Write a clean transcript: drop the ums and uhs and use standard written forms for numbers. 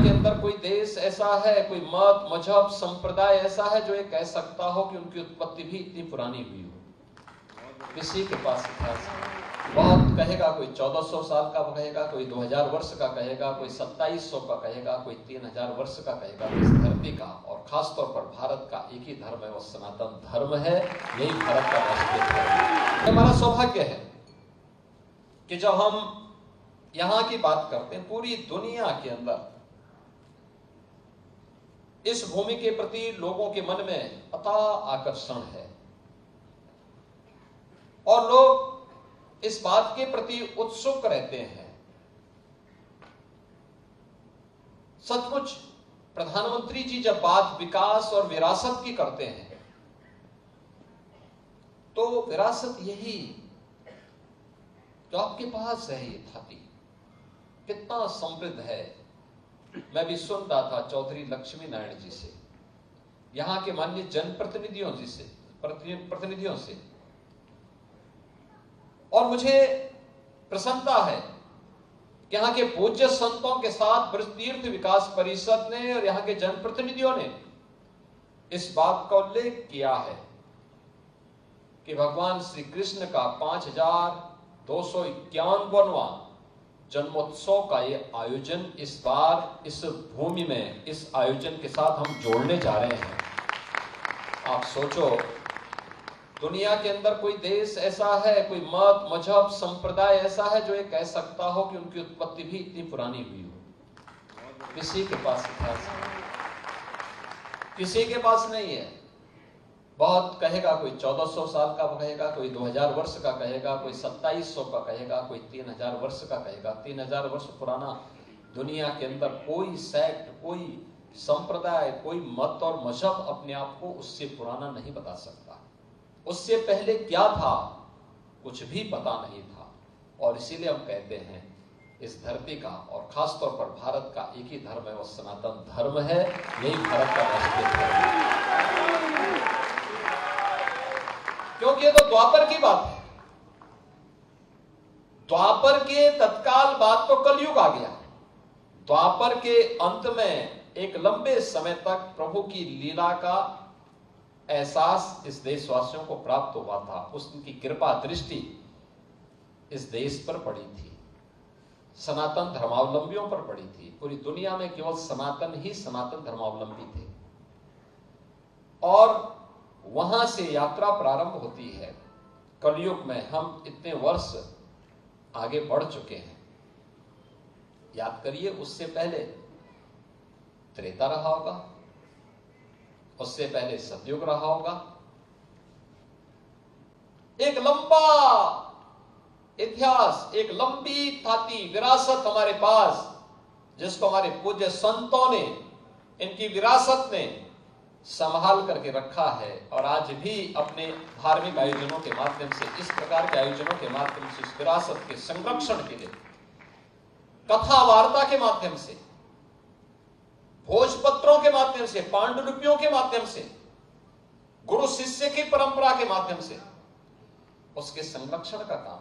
के अंदर कोई देश ऐसा है, कोई मत, मजहब, संप्रदाय ऐसा है जो ये कह सकता हो कि उनकी उत्पत्ति भी इतनी पुरानी हुई हो? किसी के पास इतिहास नहीं। बहुत कहेगा, कोई 1400 साल का कहेगा, कोई 2000 वर्ष का कहेगा, कोई 2700 का कहेगा, कोई 3000 वर्ष का कहेगा। इस धरती का और खासतौर पर भारत का एक ही धर्म है, वो सनातन धर्म है। यही भारत का राष्ट्रीय धर्म है। हमारा सौभाग्य है कि जब हम यहां की बात करते हैं, पूरी दुनिया के अंदर इस भूमि के प्रति लोगों के मन में अथाह आकर्षण है और लोग इस बात के प्रति उत्सुक रहते हैं। सचमुच प्रधानमंत्री जी जब बात विकास और विरासत की करते हैं तो विरासत यही जो आपके पास है, ये धरती कितना समृद्ध है। मैं भी सुन रहा था चौधरी लक्ष्मी नारायण जी से, यहां के माननीय प्रतिनिधियों से, और मुझे प्रसन्नता है कि यहाँ के पूज्य संतों के साथ ब्रज तीर्थ विकास परिषद ने और यहाँ के जनप्रतिनिधियों ने इस बात का उल्लेख किया है कि भगवान श्री कृष्ण का 5251वां जन्मोत्सव का ये आयोजन इस बार इस भूमि में इस आयोजन के साथ हम जोड़ने जा रहे हैं। आप सोचो, दुनिया के अंदर कोई देश ऐसा है, कोई मत, मजहब, संप्रदाय ऐसा है जो ये कह सकता हो कि उनकी उत्पत्ति भी इतनी पुरानी हुई हो? किसी के पास इतिहास नहीं, किसी के पास नहीं है। बहुत कहेगा, कोई 1400 साल का कहेगा, कोई 2000 वर्ष का कहेगा, कोई 2700 का कहेगा, कोई 3000 वर्ष का कहेगा। 3000 वर्ष पुराना दुनिया के अंदर कोई सेक्ट, कोई संप्रदाय, कोई मत और मजहब अपने आप को उससे पुराना नहीं बता सकता। उससे पहले क्या था, कुछ भी पता नहीं था। और इसीलिए हम कहते हैं इस धरती का और खासतौर पर भारत का एक ही धर्म है, वो सनातन धर्म है। यही भारत का राष्ट्रीय धर्म है। क्योंकि ये तो द्वापर की बात है। द्वापर के तत्काल बाद तो कलयुग आ गया। द्वापर के अंत में एक लंबे समय तक प्रभु की लीला का एहसास इस देशवासियों को प्राप्त हुआ था। उसकी कृपा दृष्टि इस देश पर पड़ी थी, सनातन धर्मावलंबियों पर पड़ी थी। पूरी दुनिया में केवल सनातन ही सनातन धर्मावलंबी थे और वहां से यात्रा प्रारंभ होती है। कलयुग में हम इतने वर्ष आगे बढ़ चुके हैं। याद करिए, उससे पहले त्रेता रहा होगा, उससे पहले सतयुग रहा होगा। एक लंबा इतिहास, एक लंबी थाती विरासत हमारे पास, जिसको हमारे पूज्य संतों ने, इनकी विरासत ने संभाल करके रखा है। और आज भी अपने धार्मिक आयोजनों के माध्यम से, इस प्रकार के आयोजनों के माध्यम से, इस विरासत के संरक्षण के लिए, कथा वार्ता के माध्यम से, भोजपत्रों के माध्यम से, पांडुलिपियों के माध्यम से, गुरु शिष्य की परंपरा के माध्यम से उसके संरक्षण का काम